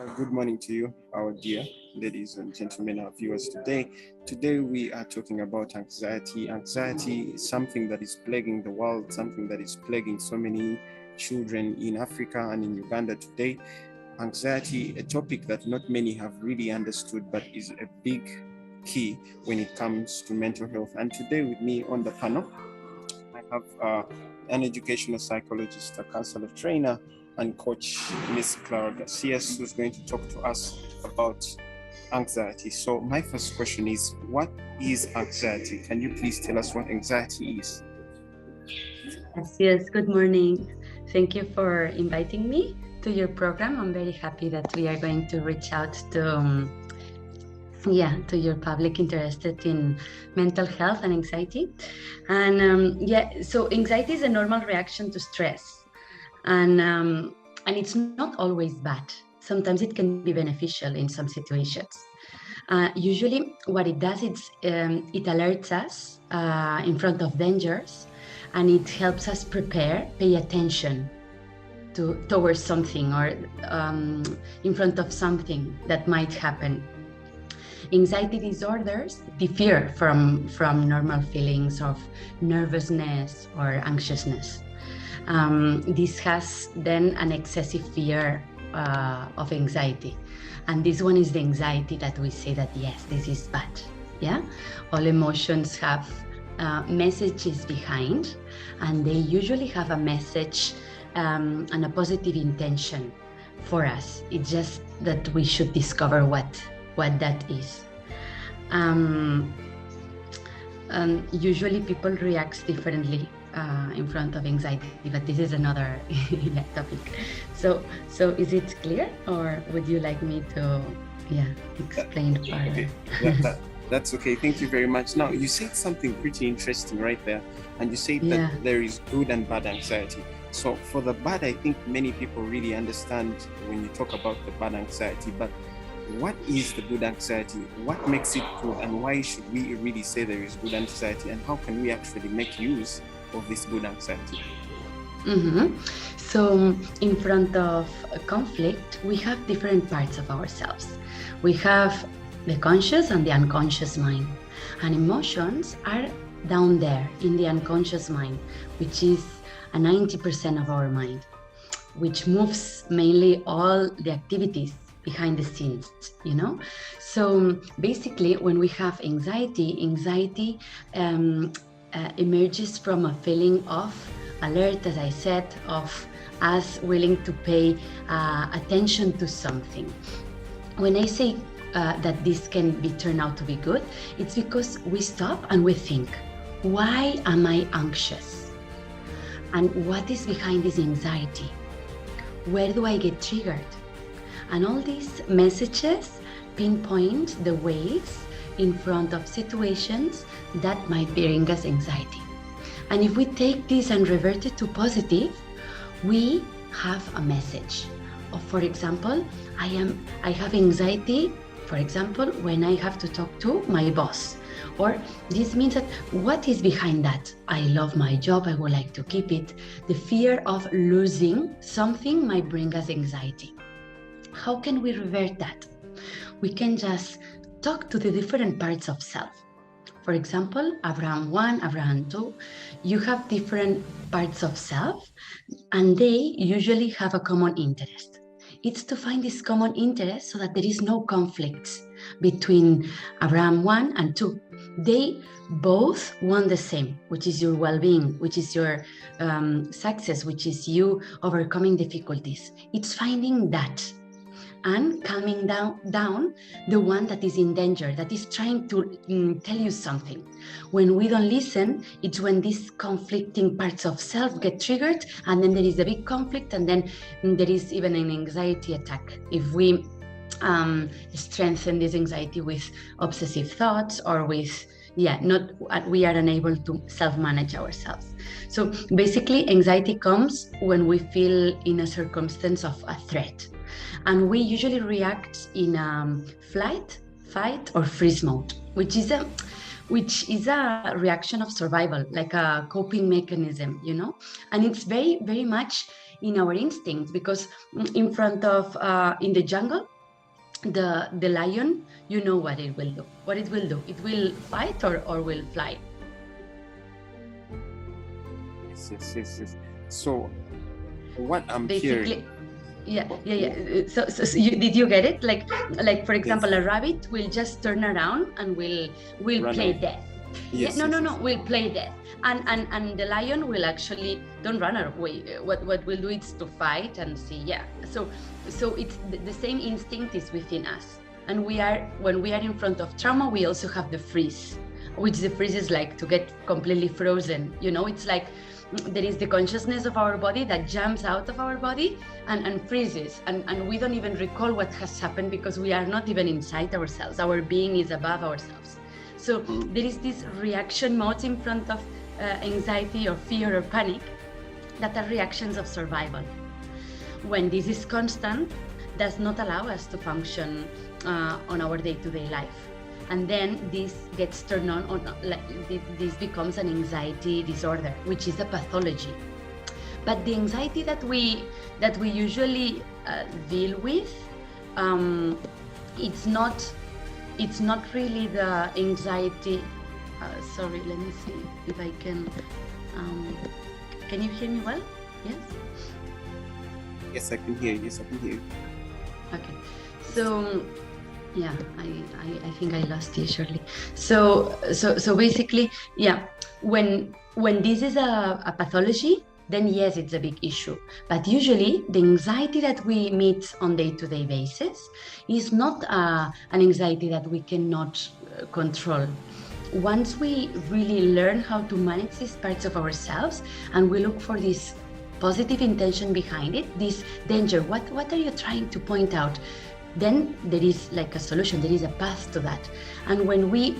Good morning to you, our dear ladies and gentlemen, our viewers today. Today we are talking about anxiety. Anxiety is something that is plaguing the world, something that is plaguing so many children in Africa and in Uganda today. Anxiety, a topic that not many have really understood, but is a big key when it comes to mental health. And today with me on the panel, I have an educational psychologist, a counselor trainer, and coach, Miss Clara Garcias, who's going to talk to us about anxiety. So my first question is, what is anxiety? Can you please tell us what anxiety is? Yes, good morning. Thank you for inviting me to your program. I'm very happy that we are going to reach out to your public interested in mental health and anxiety. So anxiety is a normal reaction to stress, and it's not always bad. Sometimes it can be beneficial in some situations. Usually, what it does is it alerts us in front of dangers, and it helps us prepare, pay attention towards something or in front of something that might happen. Anxiety disorders differ from normal feelings of nervousness or anxiousness. This has then an excessive fear of anxiety. And this one is the anxiety that we say that, yes, this is bad. Yeah, all emotions have messages behind, and they usually have a message and a positive intention for us. It's just that we should discover what that is. Usually people react differently in front of anxiety, but this is another topic. So is it clear, or would you like me to explain further? Okay. That's okay. Thank you very much. Now, you said something pretty interesting right there, and you said that there is good and bad anxiety. So for the bad, I think many people really understand when you talk about the bad anxiety, but what is the good anxiety? What makes it good, and why should we really say there is good anxiety, and how can we actually make use of this good anxiety? Mm-hmm. So in front of a conflict, we have different parts of ourselves. We have the conscious and the unconscious mind, and emotions are down there in the unconscious mind, which is a 90% of our mind, which moves mainly all the activities behind the scenes, So basically, when we have anxiety emerges from a feeling of alert, as I said, of us willing to pay attention to something. When I say that this can be turned out to be good, it's because we stop and we think, why am I anxious? And what is behind this anxiety? Where do I get triggered? And all these messages pinpoint the ways in front of situations that might bring us anxiety. And if we take this and revert it to positive, we have a message. For example, I have anxiety, for example, when I have to talk to my boss. Or this means that what is behind that? I love my job, I would like to keep it. The fear of losing something might bring us anxiety. How can we revert that? We can just talk to the different parts of self. For example, Abraham 1, Abraham 2, you have different parts of self, and they usually have a common interest. It's to find this common interest so that there is no conflicts between Abraham 1 and 2. They both want the same, which is your well-being, which is your success, which is you overcoming difficulties. It's finding that and calming down the one that is in danger, that is trying to tell you something. When we don't listen, it's when these conflicting parts of self get triggered, and then there is a big conflict, and then there is even an anxiety attack. If we strengthen this anxiety with obsessive thoughts or with we are unable to self-manage ourselves. So basically, anxiety comes when we feel in a circumstance of a threat. And we usually react in flight, fight, or freeze mode, which is a reaction of survival, like a coping mechanism, And it's very, very much in our instincts, because in front of in the jungle, the lion, you know what it will do. It will fight or will fly. Yes. So what I'm Basically, hearing. So did you get it? Like for example, a rabbit will just turn around and will play dead. Yes, no, we'll play dead. And the lion will actually don't run away. What we'll do is to fight and see. So it's the same instinct is within us. And when we are in front of trauma, we also have the freeze, which the freeze is like to get completely frozen. It's like there is the consciousness of our body that jumps out of our body and freezes, and we don't even recall what has happened because we are not even inside ourselves. Our being is above ourselves. So there is this reaction modes in front of anxiety or fear or panic that are reactions of survival. When this is constant, does not allow us to function on our day-to-day life. And then this gets turned on, this becomes an anxiety disorder, which is a pathology. But the anxiety that we usually deal with, it's not really the anxiety. Sorry, let me see if I can. Can you hear me well? Yes. Yes, I can hear you. Okay, so. Yeah, I think I lost you, Shirley. So basically, when this is a pathology, then yes, it's a big issue. But usually the anxiety that we meet on day-to-day basis is not an anxiety that we cannot control. Once we really learn how to manage these parts of ourselves and we look for this positive intention behind it, this danger, what are you trying to point out? Then there is like a solution, there is a path to that. And when we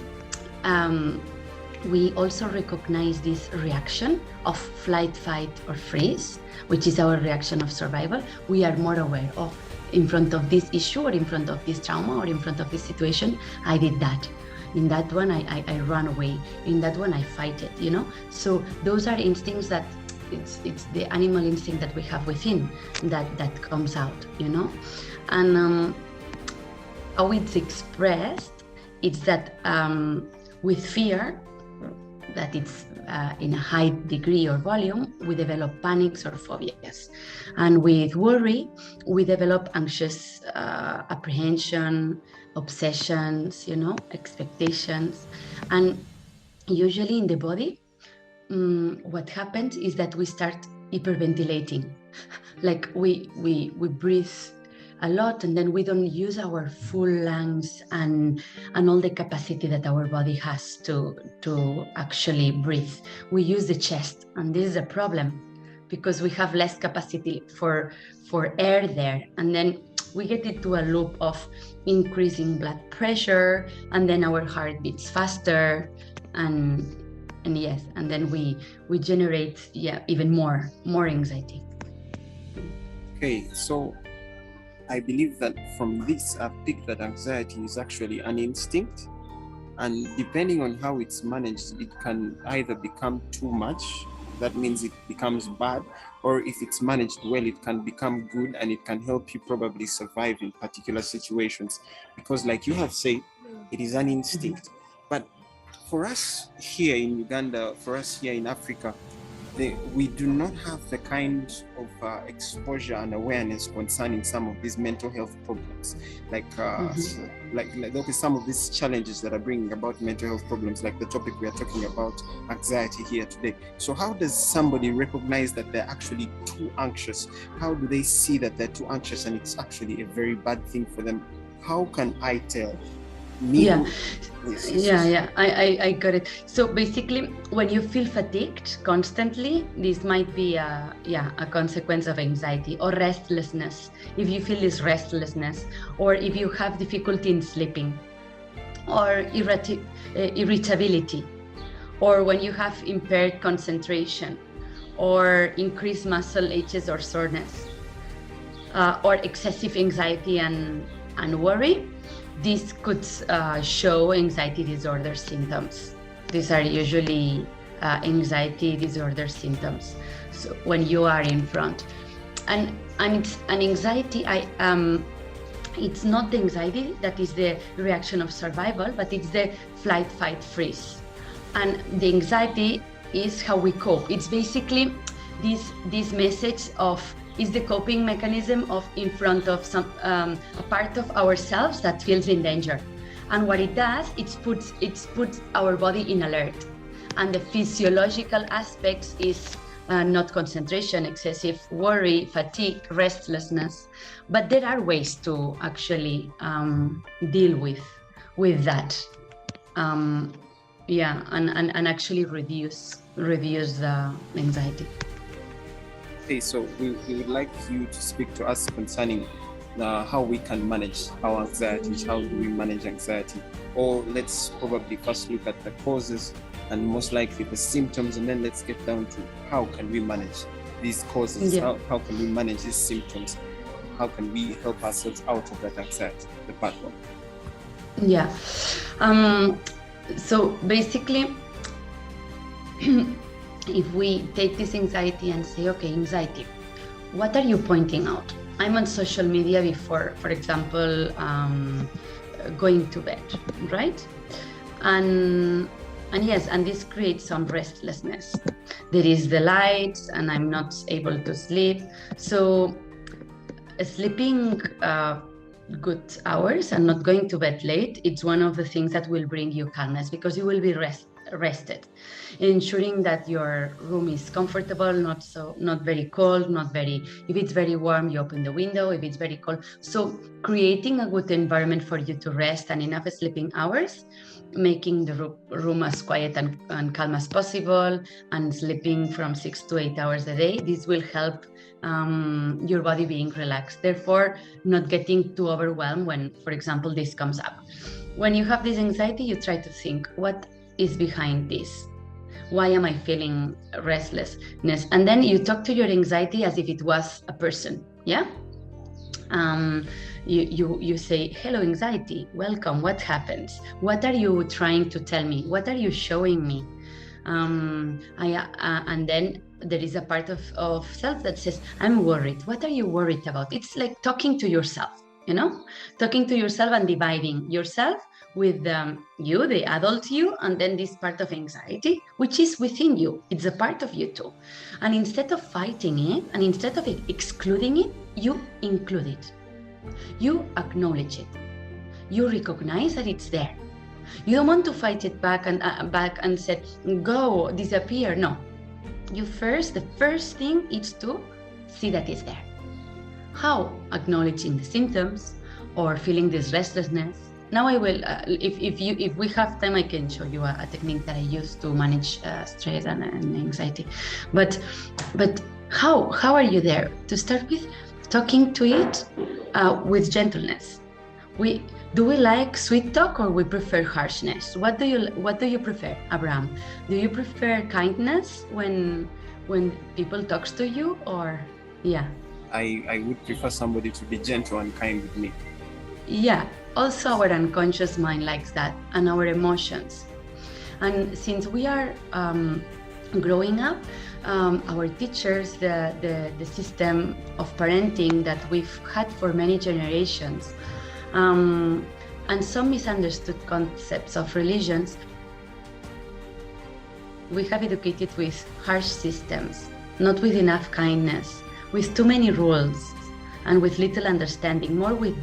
also recognize this reaction of flight, fight, or freeze, which is our reaction of survival, we are more aware of, in front of this issue or in front of this trauma or in front of this situation, I did that. In that one, I ran away. In that one, I fight it, So those are instincts that it's the animal instinct that we have within that comes out, And how it's expressed, it's that with fear, that it's in a high degree or volume, we develop panics or phobias. And with worry, we develop anxious apprehension, obsessions, expectations. And usually in the body, what happens is that we start hyperventilating. Like we breathe a lot, and then we don't use our full lungs and all the capacity that our body has to actually breathe. We use the chest, and this is a problem because we have less capacity for air there, and then we get into a loop of increasing blood pressure, and then our heart beats faster, and then we generate even more anxiety. Okay, so I believe that from this, I've picked that anxiety is actually an instinct, and depending on how it's managed, it can either become too much, that means it becomes bad, or if it's managed well, it can become good and it can help you probably survive in particular situations. Because like you have said, it is an instinct. But for us here in Uganda, for us here in Africa, we do not have the kind of exposure and awareness concerning some of these mental health problems, like some of these challenges that are bringing about mental health problems, like the topic we are talking about, anxiety here today. So how does somebody recognize that they're actually too anxious? How do they see that they're too anxious and it's actually a very bad thing for them? How can I tell? I got it. So basically, when you feel fatigued constantly, this might be a consequence of anxiety or restlessness. If you feel this restlessness, or if you have difficulty in sleeping, or irritability, or when you have impaired concentration, or increased muscle aches or soreness, or excessive anxiety and worry, this could show anxiety disorder symptoms. These are usually anxiety disorder symptoms. So when you are in front, and it's an anxiety. It's not the anxiety that is the reaction of survival, but it's the flight, fight, freeze. And the anxiety is how we cope. It's basically this message of, is the coping mechanism of in front of some a part of ourselves that feels in danger. And what it does, it puts our body in alert. And the physiological aspects is not concentration, excessive worry, fatigue, restlessness. But there are ways to actually deal with that. And actually reduce the anxiety. Okay, so we would like you to speak to us concerning how we can manage our anxiety. How do we manage anxiety? Or let's probably first look at the causes and most likely the symptoms, and then let's get down to how can we manage these causes? Yeah. How can we manage these symptoms? How can we help ourselves out of that anxiety, the pattern? Yeah. So basically, if we take this anxiety and say, okay, anxiety, what are you pointing out? I'm on social media before, for example, going to bed, right? And yes, and this creates some restlessness. There is the lights and I'm not able to sleep. So sleeping good hours and not going to bed late, it's one of the things that will bring you calmness, because you will be rested, ensuring that your room is comfortable, not very cold, if it's very warm, you open the window, if it's very cold. So creating a good environment for you to rest and enough sleeping hours, making the room as quiet and calm as possible, and sleeping from 6 to 8 hours a day, this will help your body being relaxed, therefore not getting too overwhelmed when, for example, this comes up. When you have this anxiety, you try to think, what is behind this? Why am I feeling restlessness? And then you talk to your anxiety as if it was a person. Yeah. You say, hello, anxiety, welcome. What happens? What are you trying to tell me? What are you showing me? And then there is a part of self that says, I'm worried. What are you worried about? It's like talking to yourself, talking to yourself and dividing yourself with you, the adult you, and then this part of anxiety, which is within you. It's a part of you too. And instead of fighting it, and instead of excluding it, you include it. You acknowledge it. You recognize that it's there. You don't want to fight it back and say, go, disappear. No. The first thing is to see that it's there. How? Acknowledging the symptoms or feeling this restlessness. Now I will, if we have time, I can show you a technique that I use to manage stress and anxiety. But how are you there? To start with, talking to it with gentleness. Do we like sweet talk or we prefer harshness? What do you prefer, Abraham? Do you prefer kindness when people talks to you, or yeah? I would prefer somebody to be gentle and kind with me. Yeah. Also, our unconscious mind likes that, and our emotions. And since we are growing up, our teachers, the system of parenting that we've had for many generations, and some misunderstood concepts of religions, we have educated with harsh systems, not with enough kindness, with too many rules, and with little understanding, more with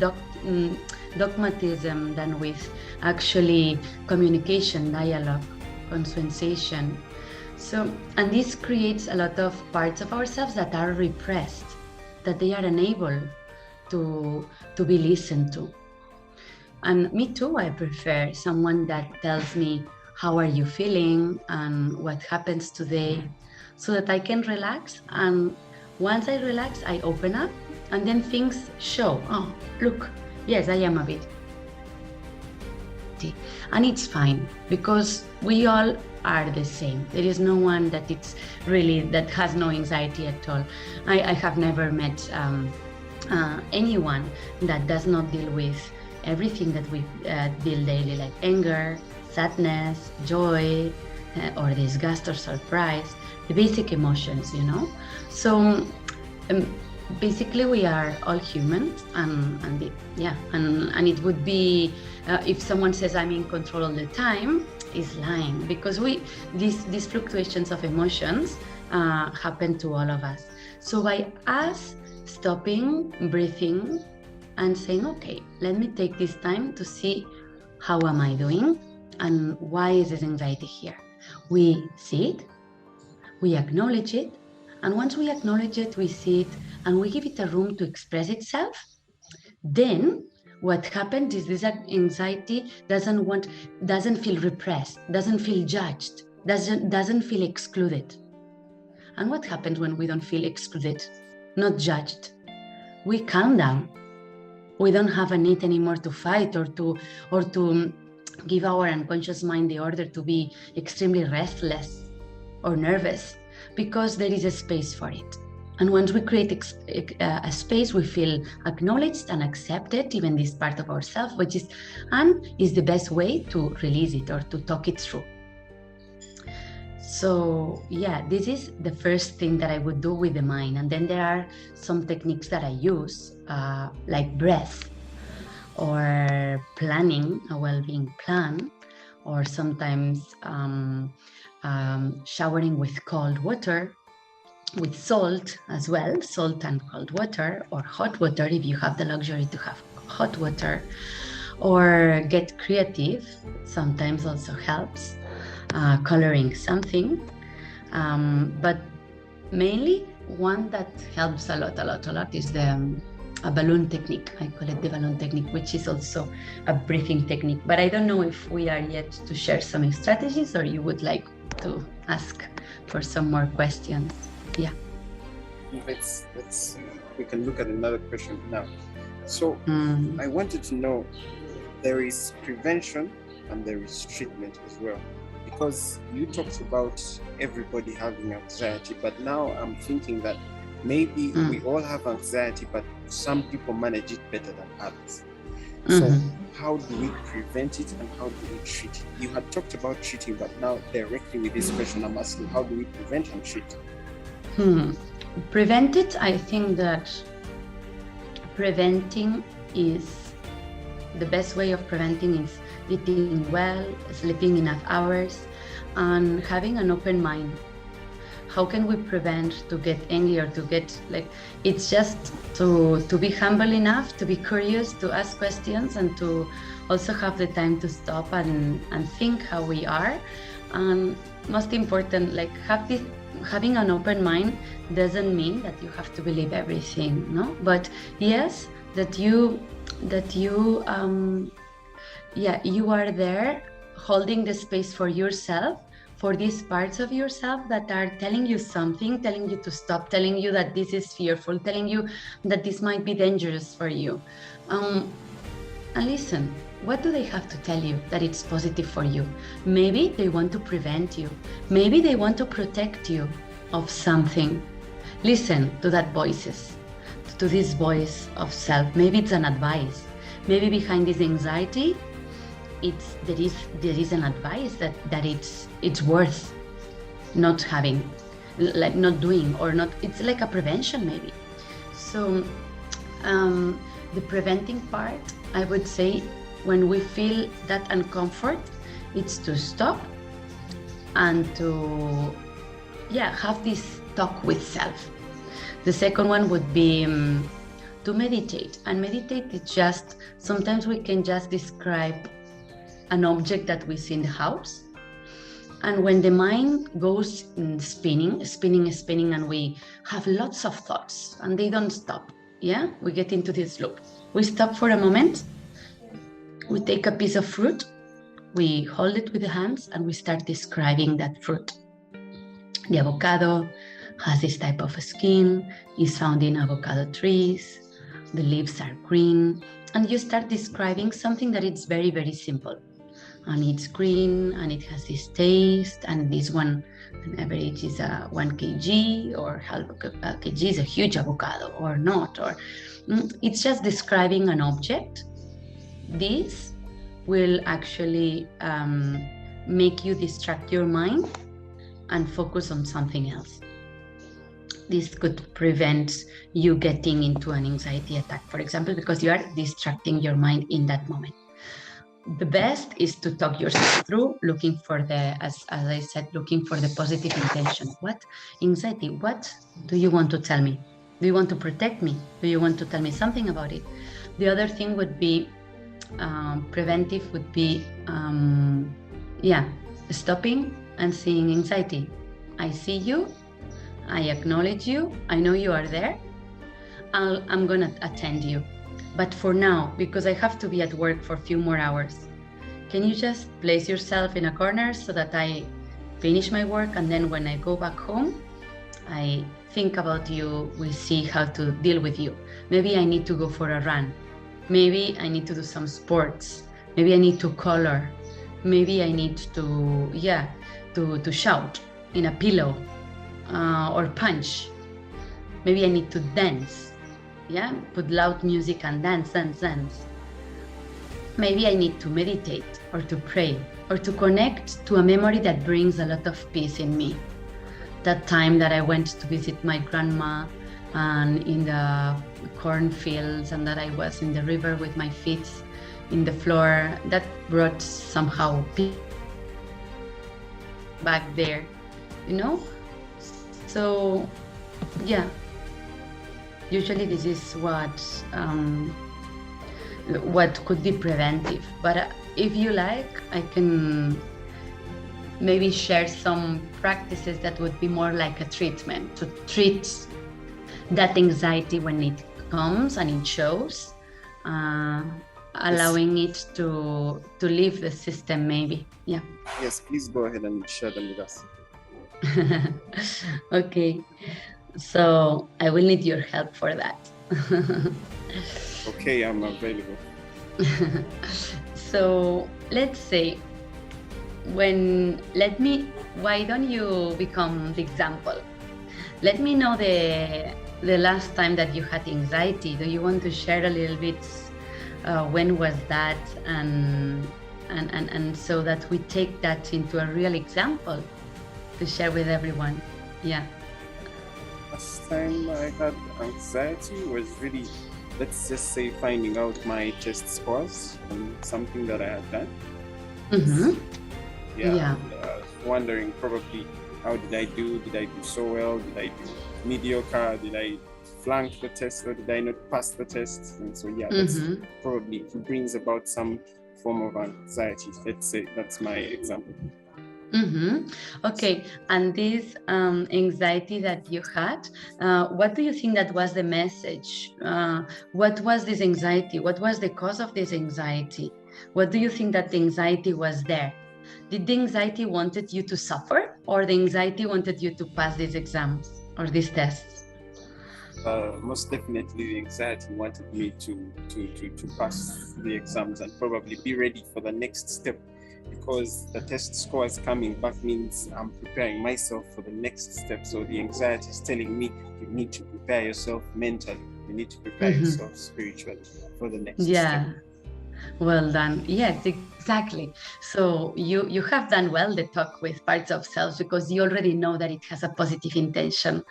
dogmatism than with actually communication, dialogue, consensuation. So, and this creates a lot of parts of ourselves that are repressed, that they are unable to be listened to. And me too, I prefer someone that tells me, how are you feeling and what happens today, so that I can relax. And once I relax, I open up, and then things show, oh, look, yes, I am a bit. And it's fine, because we all are the same. There is no one that has no anxiety at all. I have never met anyone that does not deal with everything that we deal daily, like anger, sadness, joy, or disgust or surprise, the basic emotions, So basically we are all humans, and it would be if someone says I'm in control all the time, is lying, because these fluctuations of emotions happen to all of us. So by us stopping, breathing, and saying, okay, let me take this time to see how am I doing and why is this anxiety here. We see it, we acknowledge it, and once we acknowledge it, we see it, and we give it a room to express itself, then what happens is this anxiety doesn't feel repressed, doesn't feel judged, doesn't feel excluded. And what happens when we don't feel excluded, not judged? We calm down. We don't have a need anymore to fight or to give our unconscious mind the order to be extremely restless or nervous, because there is a space for it. And once we create a space, we feel acknowledged and accepted, even this part of ourselves, which is the best way to release it or to talk it through. So yeah, this is the first thing that I would do with the mind. And then there are some techniques that I use, like breath, or planning a well-being plan, or sometimes showering with cold water, with salt as well, salt and cold water, or hot water if you have the luxury to have hot water, or get creative, sometimes also helps, coloring something, but mainly one that helps a lot is a balloon technique. I call it the balloon technique, which is also a breathing technique. But I don't know if we are yet to share some strategies, or you would like to ask for some more questions. Yeah. Let's we can look at another question now. So I wanted to know, there is prevention and there is treatment as well, because you talked about everybody having anxiety, but now I'm thinking that maybe we all have anxiety, but some people manage it better than others. So how do we prevent it and how do we treat it? You had talked about treating, but now directly with this question I'm asking, how do we prevent and treat? Prevent it, I think that preventing is the best way of preventing is eating well, sleeping enough hours, and having an open mind. How can we prevent to get angry or to get it's just to be humble enough, to be curious, to ask questions, and to also have the time to stop and think how we are. And most important, having an open mind doesn't mean that you have to believe everything, no? But yes, that you are there holding the space for yourself, for these parts of yourself that are telling you something, telling you to stop, telling you that this is fearful, telling you that this might be dangerous for you. And listen, what do they have to tell you that it's positive for you? Maybe they want to prevent you. Maybe they want to protect you of something. Listen to that voices, to this voice of self. Maybe it's an advice. Maybe behind this anxiety, there is an advice that it's worth not having, not doing, or not. It's like a prevention maybe. So the preventing part, I would say, when we feel that uncomfort, it's to stop and to have this talk with self. The second one would be to meditate. And meditate is just, sometimes we can just describe an object that we see in the house. And when the mind goes spinning, and we have lots of thoughts and they don't stop, we get into this loop. We stop for a moment, we take a piece of fruit, we hold it with the hands, and we start describing that fruit. The avocado has this type of skin, is found in avocado trees, the leaves are green, and you start describing something that is very, very simple. And it's green, and it has this taste, and this one, on average, is 1 kg, or half a kg is a huge avocado, or not, or it's just describing an object. This will actually make you distract your mind and focus on something else. this could prevent you getting into an anxiety attack, for example, because you are distracting your mind in that moment. The best is to talk yourself through, looking for the, as I said, looking for the positive intention. What anxiety? What do you want to tell me? Do you want to protect me? Do you want to tell me something about it? The other thing would be preventive, would be stopping and seeing anxiety. I see you, I acknowledge you, I know you are there, I'm gonna attend you. But for now, because I have to be at work for a few more hours, can you just place yourself in a corner so that I finish my work, and then when I go back home, I think about you, we see how to deal with you. Maybe I need to go for a run. Maybe I need to do some sports. Maybe I need to color. Maybe I need to shout in a pillow or punch. Maybe I need to dance. Put loud music and dance. Maybe I need to meditate or to pray or to connect to a memory that brings a lot of peace in me. That time that I went to visit my grandma and in the cornfields, and that I was in the river with my feet in the floor, that brought somehow peace back there, So usually this is what could be preventive. But if you like, I can maybe share some practices that would be more like a treatment to treat that anxiety when it comes and it shows, allowing it to leave the system maybe. Yes, please go ahead and share them with us. Okay, so I will need your help for that. Okay, I'm available. So let's say, why don't you become the example? Let me know the last time that you had anxiety. Do you want to share a little bit when was that, and so that we take that into a real example to share with everyone. Last time I had anxiety was really, let's just say, finding out my test scores on something that I had done. Wondering probably, how did I do? Did I do so well? Did I do mediocre? Did I flunk the test, or did I not pass the test? And so that's probably, it brings about some form of anxiety. Let's say that's my example. Okay, and this anxiety that you had, what do you think that was the message? What was this anxiety? What was the cause of this anxiety? What do you think that the anxiety was there? Did the anxiety wanted you to suffer, or the anxiety wanted you to pass these exams or these tests? Most definitely the anxiety wanted me to pass the exams and probably be ready for the next step, because the test score is coming back means I'm preparing myself for the next step. So the anxiety is telling me you need to prepare yourself mentally, you need to prepare yourself spiritually for the next step. Well done. Yes, exactly. So you have done well the talk with parts of self, because you already know that it has a positive intention.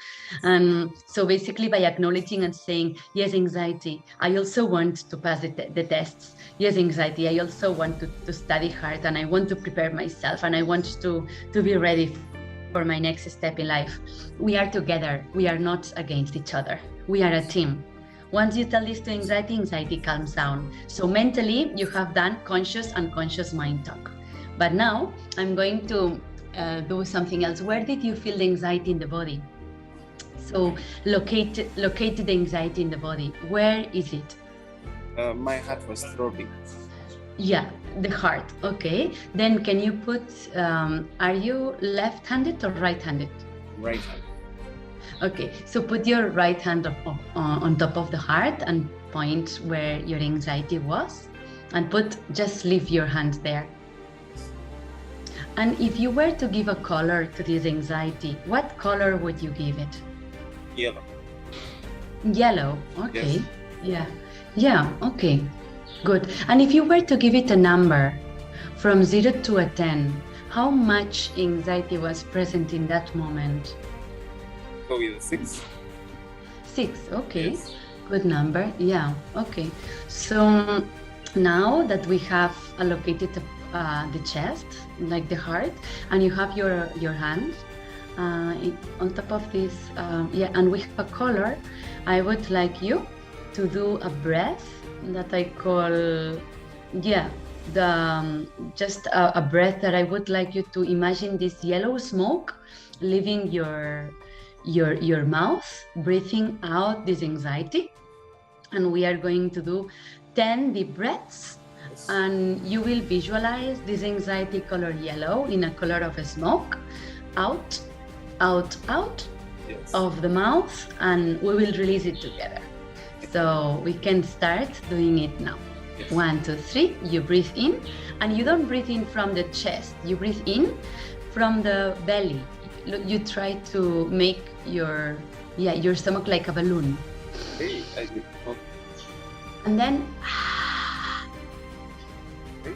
And so basically, by acknowledging and saying, yes, anxiety, I also want to pass the tests. Yes, anxiety, I also want to study hard, and I want to prepare myself, and I want to be ready for my next step in life. We are together. We are not against each other. We are a team. Once you tell this to anxiety, anxiety calms down. So mentally, you have done conscious and unconscious mind talk. But now I'm going to do something else. Where did you feel the anxiety in the body? So locate the anxiety in the body. Where is it? My heart was throbbing. Yeah, the heart. Okay. Then can you put, are you left-handed or right-handed? Right-handed. Okay, so put your right hand on top of the heart and point where your anxiety was, and just leave your hand there. And if you were to give a color to this anxiety, what color would you give it? Yellow. Yellow, okay. Yes. Yeah, okay, good. And if you were to give it a number from 0 to a 10, how much anxiety was present in that moment? go with a 6. 6, okay. Yes. Good number, yeah, okay. So now that we have allocated the chest, like the heart, and you have your hands on top of this, yeah, and we have a color, I would like you to do a breath that I call, yeah, just a breath that I would like you to imagine this yellow smoke leaving your mouth, breathing out this anxiety. And we are going to do 10 deep breaths, and you will visualize this anxiety color yellow in a color of a smoke, out, out, out, Yes. of the mouth, and we will release it together. So we can start doing it now. Yes. 1, 2, 3, you breathe in, and you don't breathe in from the chest, you breathe in from the belly. You try to make your stomach like a balloon. Okay, I do. Okay. And then, Okay.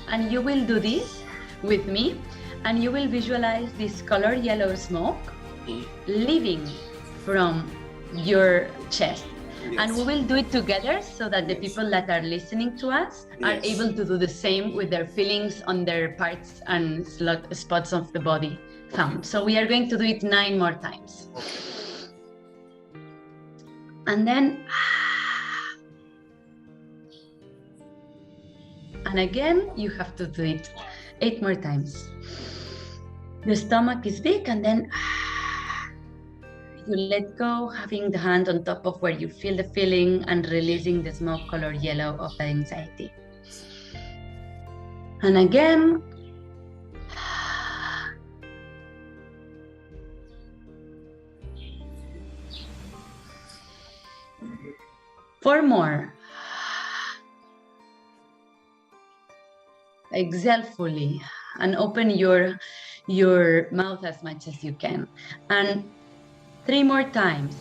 and you will do this with me, and you will visualize this color yellow smoke leaving from your chest. Yes. And we will do it together so that the Yes. people that are listening to us are Yes. able to do the same with their feelings on their parts and spots of the body found. So we are going to do it 9 more times. And then, and again, you have to do it 8 more times. The stomach is big, and then you let go, having the hand on top of where you feel the feeling and releasing the smoke color yellow of the anxiety. And again, four more. Exhale fully and open your mouth as much as you can. And 3 more times.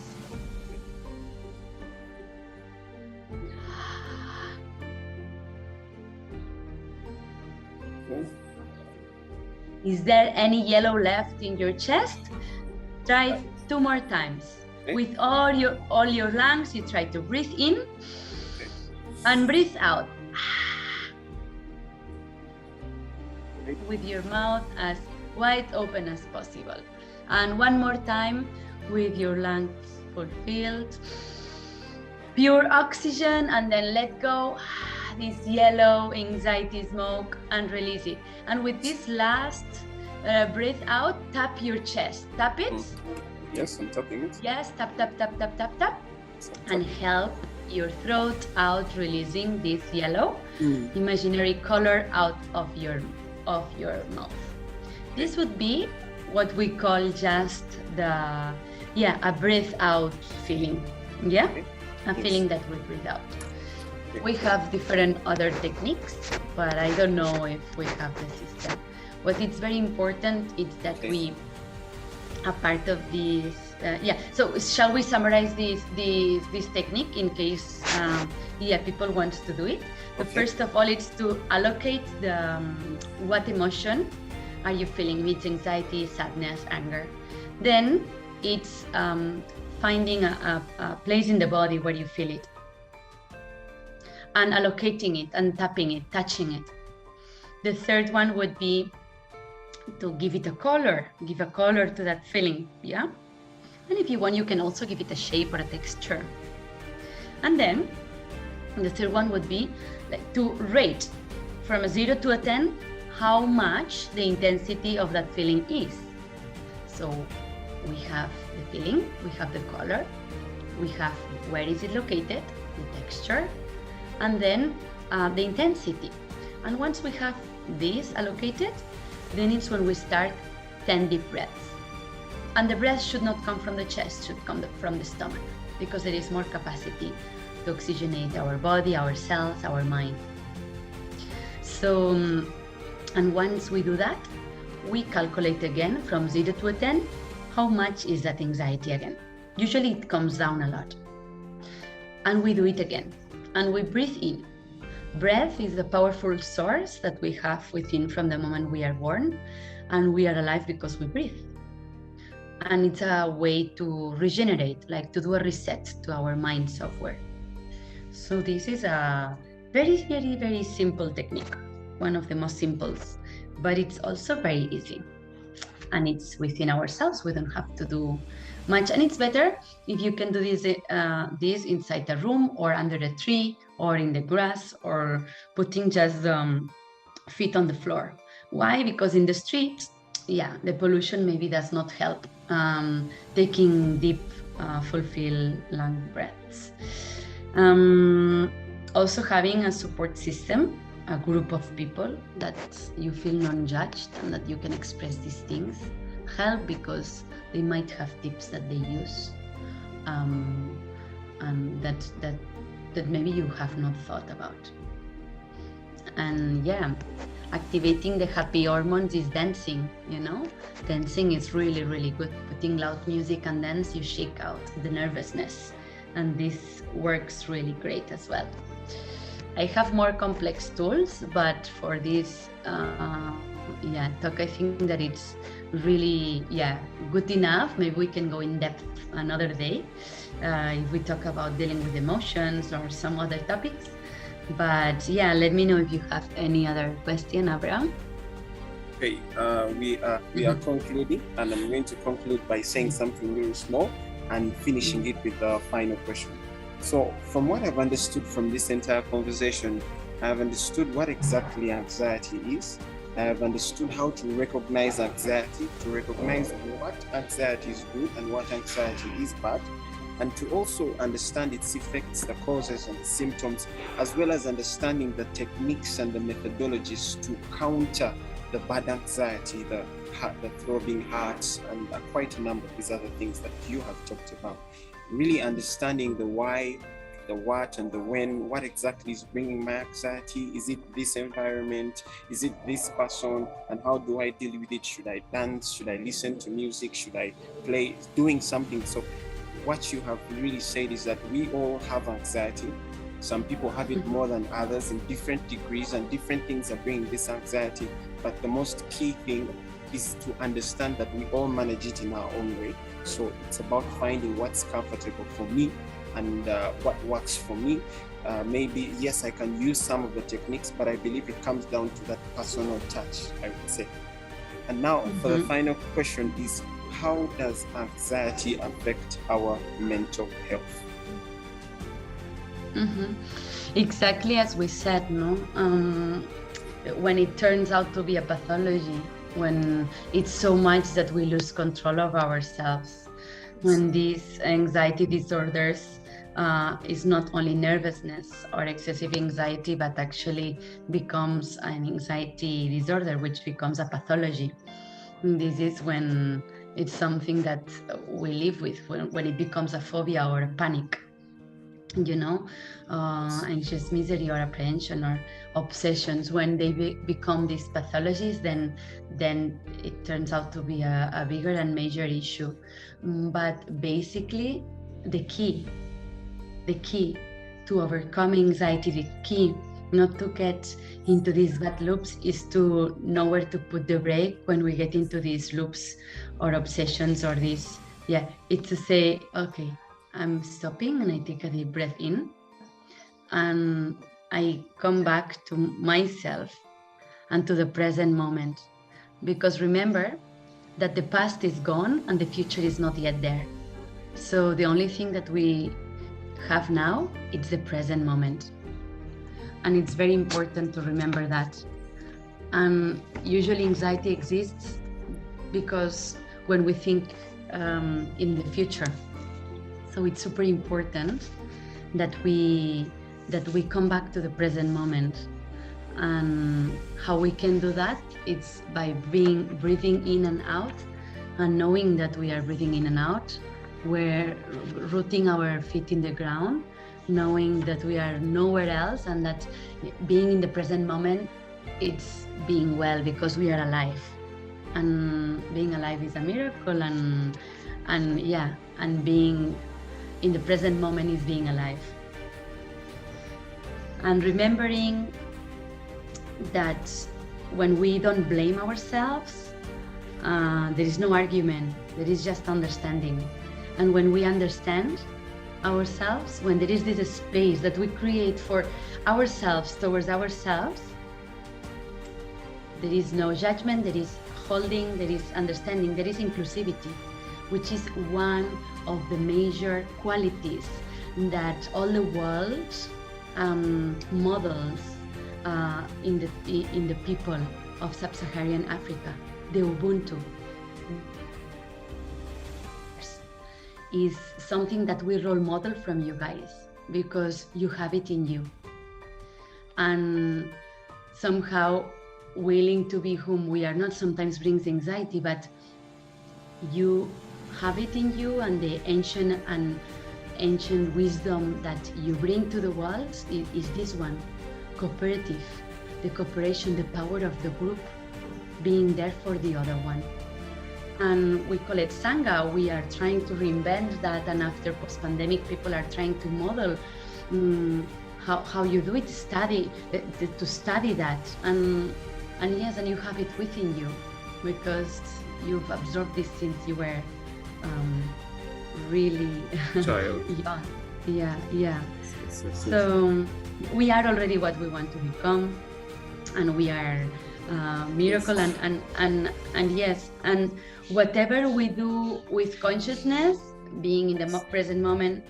Is there any yellow left in your chest? Try 2 more times. Okay. With all your lungs, you try to breathe in and breathe out. With your mouth as wide open as possible. And 1 more time with your lungs fulfilled. Pure oxygen, and then let go this yellow anxiety smoke and release it. And with this last breath out, tap your chest. Tap it. Yes, I'm tapping it. Yes, tap, tap, tap, tap, tap, tap. And help your throat out, releasing this yellow imaginary color out of your mouth. This would be what we call just a breath out feeling. Yeah, Okay. a feeling that we breathe out. We have different other techniques, but I don't know if we have the system. What is very important is that we, a part of this, so shall we summarize this technique in case people want to do it? But first of all, it's to allocate the what emotion are you feeling? It's anxiety, sadness, anger. Then it's finding a place in the body where you feel it, and allocating it and tapping it, touching it. The third one would be to give it a color, give a color to that feeling, yeah? And if you want, you can also give it a shape or a texture. And then the third one would be like to rate from a 0 to a 10 how much the intensity of that feeling is. So we have the feeling, we have the color, we have where is it located, the texture, and then the intensity. And once we have this allocated, then it's when we start 10 deep breaths. And the breath should not come from the chest, should come from the stomach, because there is more capacity to oxygenate our body, our cells, our mind. So, and once we do that, we calculate again from 0 to a 10, how much is that anxiety again? Usually it comes down a lot. And we do it again. And we breathe in. Breath is the powerful source that we have within from the moment we are born, and we are alive because we breathe. And it's a way to regenerate, like to do a reset to our mind software. So this is a very, very, very simple technique, one of the most simples, but it's also very easy. And it's within ourselves. We don't have to do much. And it's better if you can do this inside a room or under a tree or in the grass or putting just feet on the floor. Why? Because in the street, the pollution maybe does not help taking deep, fulfill lung breaths. Also having a support system, a group of people that you feel non-judged and that you can express these things help, because they might have tips that they use and that maybe you have not thought about. And activating the happy hormones is dancing, dancing is really, really good. Putting loud music and dance, you shake out the nervousness, and this works really great as well. I have more complex tools, but for this talk, I think that it's really good enough. Maybe we can go in depth another day if we talk about dealing with emotions or some other topics. But let me know if you have any other question, Abraham. Okay, we are concluding, and I'm going to conclude by saying something really small and finishing it with the final question. So from what I've understood from this entire conversation, I've understood what exactly anxiety is. I have understood how to recognize anxiety, to recognize what anxiety is good and what anxiety is bad, and to also understand its effects, the causes and the symptoms, as well as understanding the techniques and the methodologies to counter the bad anxiety, the throbbing hearts, and quite a number of these other things that you have talked about. Really understanding the why, the what, and the when. What exactly is bringing my anxiety? Is it this environment? Is it this person? And how do I deal with it? Should I dance? Should I listen to music? Should I play? Doing something. So what you have really said is that we all have anxiety. Some people have it more than others in different degrees, and different things are bringing this anxiety. But the most key thing is to understand that we all manage it in our own way. So it's about finding what's comfortable for me and what works for me. Maybe, yes, I can use some of the techniques, but I believe it comes down to that personal touch, I would say. And now for the final question is, how does anxiety affect our mental health? Exactly as we said, no? When it turns out to be a pathology, when it's so much that we lose control of ourselves, when these anxiety disorders is not only nervousness or excessive anxiety, but actually becomes an anxiety disorder, which becomes a pathology. And this is when it's something that we live with, when it becomes a phobia or a panic. Anxious misery or apprehension or obsessions, when they become these pathologies, then it turns out to be a bigger and major issue. But basically, the key to overcome anxiety, the key not to get into these bad loops, is to know where to put the brake when we get into these loops or obsessions or this. It's to say, okay, I'm stopping, and I take a deep breath in, and I come back to myself and to the present moment. Because remember that the past is gone and the future is not yet there. So the only thing that we have now is the present moment. And it's very important to remember that. And usually anxiety exists because when we think in the future. So it's super important that we come back to the present moment. And how we can do that? It's by breathing in and out, and knowing that we are breathing in and out. We're rooting our feet in the ground, knowing that we are nowhere else, and that being in the present moment, it's being well because we are alive. And being alive is a miracle, and being in the present moment is being alive. And remembering that when we don't blame ourselves, There is no argument. There is just understanding. And when we understand ourselves, when there is this space that we create for ourselves towards ourselves, there is no judgment, there is holding, there is understanding, there is inclusivity, which is one of the major qualities that all the world models in the people of sub-Saharan Africa. The Ubuntu is something that we role model from you guys, because you have it in you. And somehow willing to be whom we are not sometimes brings anxiety, but you have it in you, and the ancient wisdom that you bring to the world is this one: cooperative, the cooperation, the power of the group, being there for the other one. And we call it Sangha. We are trying to reinvent that, and after post-pandemic, people are trying to model how you do it, to study that, and yes, and you have it within you, because you've absorbed this since you were really child. Yeah. So we are already what we want to become, and we are miracle, and yes, and whatever we do with consciousness, being in the present moment,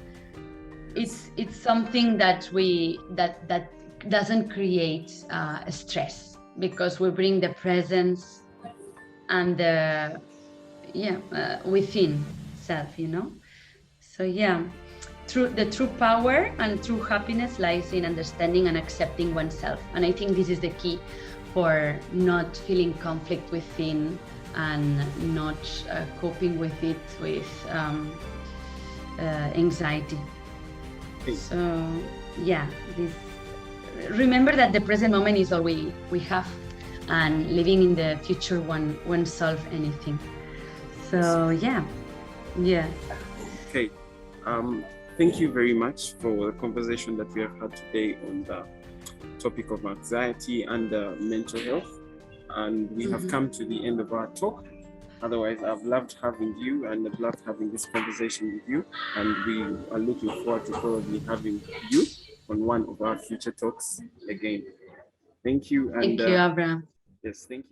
it's something that that doesn't create stress, because we bring the presence and the within self, you know. So yeah, the true power and true happiness lies in understanding and accepting oneself, and I think this is the key for not feeling conflict within and not coping with it with anxiety. So yeah, remember that the present moment is all we have, and living in the future won't solve anything. So yeah. Okay, thank you very much for the conversation that we have had today on the topic of anxiety and mental health, and we have come to the end of our talk. Otherwise, I've loved having you, and I've loved having this conversation with you, and we are looking forward to probably having you on one of our future talks again. Thank you. And thank you, Abraham. Yes, thank you.